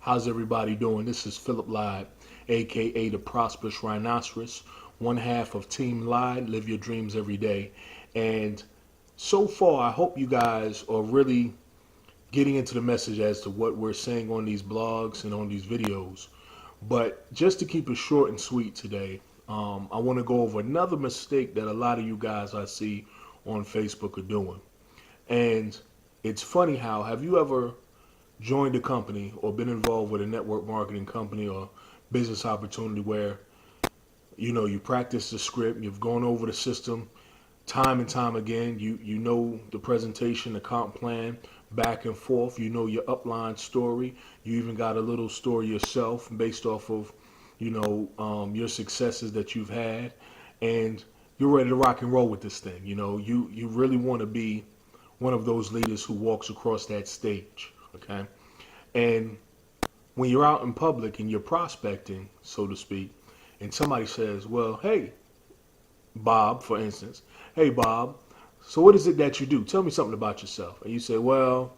How's everybody doing? This is Phillip Lyde, aka the Prosperous Rhinoceros, one half of Team Lyde. Live your dreams every day. And so far, I hope you guys are really getting into the message as to what we're saying on these blogs and on these videos. But just to keep it short and sweet today, I want to go over another mistake that a lot of you guys I see on Facebook are doing. And it's funny how, have you ever joined a company or been involved with a network marketing company or business opportunity where you practice the script, you've gone over the system time and time again, you know the presentation, the comp plan, back and forth, you know your upline story, you even got a little story yourself based off of your successes that you've had, and you're ready to rock and roll with this thing. You really want to be one of those leaders who walks across that stage. Okay. And when you're out in public and you're prospecting, so to speak, and somebody says, well, hey, Bob, for instance, hey, Bob, so what is it that you do? Tell me something about yourself. And you say, well,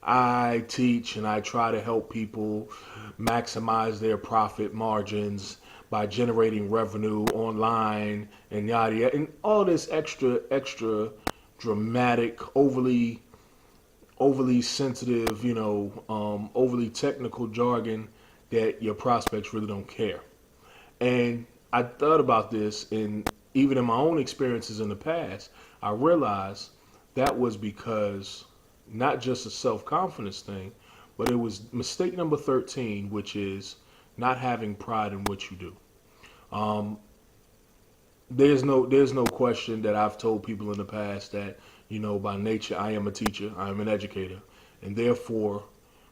I teach and I try to help people maximize their profit margins by generating revenue online and yada yada, and all this extra dramatic, overly sensitive, overly technical jargon that your prospects really don't care. And I thought about this, and even in my own experiences in the past, I realized that was because not just a self-confidence thing, but it was mistake number 13, which is not having pride in what you do. There's no question that I've told people in the past that, by nature, I am a teacher, I am an educator. And therefore,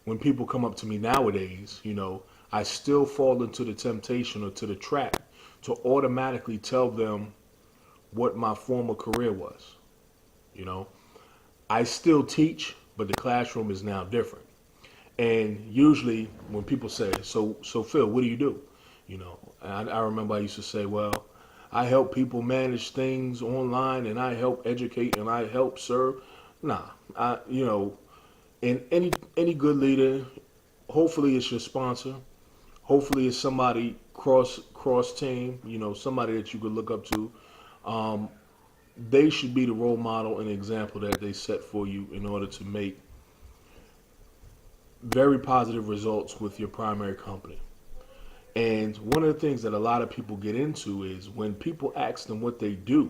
when people come up to me nowadays, I still fall into the temptation or to the trap to automatically tell them what my former career was. I still teach, but the classroom is now different. And usually when people say, so Phil, what do you do? I remember I used to say, well, I help people manage things online, and I help educate, and I help serve. Nah, and any good leader, hopefully it's your sponsor. Hopefully it's somebody cross team, somebody that you could look up to. They should be the role model and example that they set for you in order to make very positive results with your primary company. And one of the things that a lot of people get into is when people ask them what they do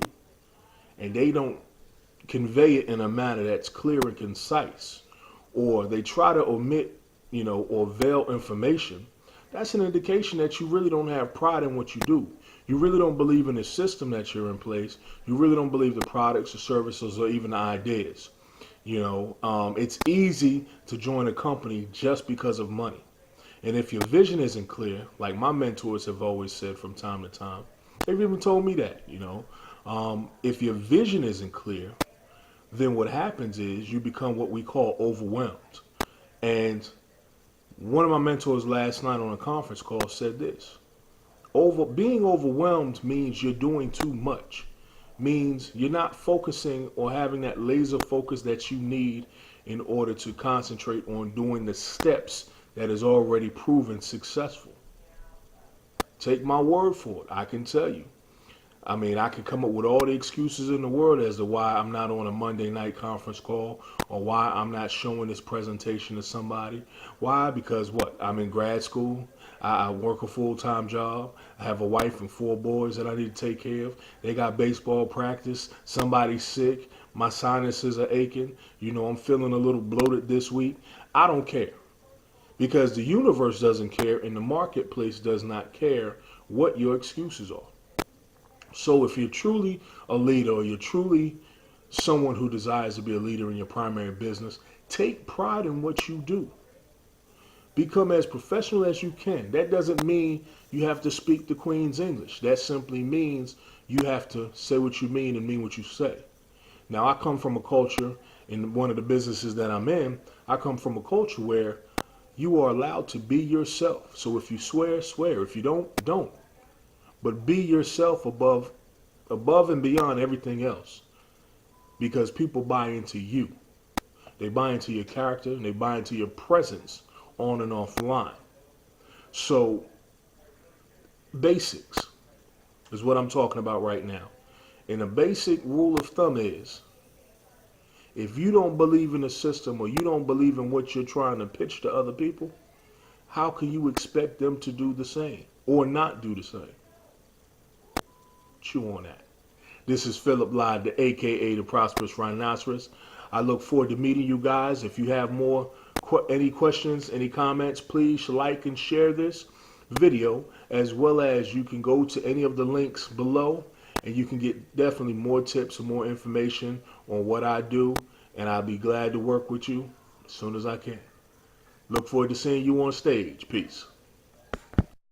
and they don't convey it in a manner that's clear and concise, or they try to omit, or veil information, that's an indication that you really don't have pride in what you do. You really don't believe in the system that you're in place. You really don't believe the products or services or even the ideas. It's easy to join a company just because of money. And if your vision isn't clear, like my mentors have always said from time to time, they've even told me that, if your vision isn't clear, then what happens is you become what we call overwhelmed. And one of my mentors last night on a conference call said this: being overwhelmed means you're doing too much, means you're not focusing or having that laser focus that you need in order to concentrate on doing the steps that is already proven successful. Take my word for it. I can tell you. I can come up with all the excuses in the world as to why I'm not on a Monday night conference call, or why I'm not showing this presentation to somebody. Why? Because what? I'm in grad school. I work a full-time job. I have a wife and 4 boys that I need to take care of. They got baseball practice. Somebody's sick. My sinuses are aching. I'm feeling a little bloated this week. I don't care. Because the universe doesn't care and the marketplace does not care what your excuses are. So if you're truly a leader, or you're truly someone who desires to be a leader in your primary business, take pride in what you do. Become as professional as you can. That doesn't mean you have to speak the Queen's English. That simply means you have to say what you mean and mean what you say. Now, I come from a culture, in one of the businesses that I'm in, I come from a culture where you are allowed to be yourself. So if you swear, swear. If you don't. But be yourself above and beyond everything else. Because people buy into you. They buy into your character, and they buy into your presence on and offline. So basics is what I'm talking about right now. And a basic rule of thumb is, if you don't believe in the system or you don't believe in what you're trying to pitch to other people, how can you expect them to do the same or not do the same? Chew on that. This is Phillip Lyde, the AKA the Prosperous Rhinoceros. I look forward to meeting you guys. If you have any questions, any comments, please like and share this video, as well as you can go to any of the links below and you can get definitely more tips and more information on what I do, and I'll be glad to work with you as soon as I can. Look forward to seeing you on stage. Peace.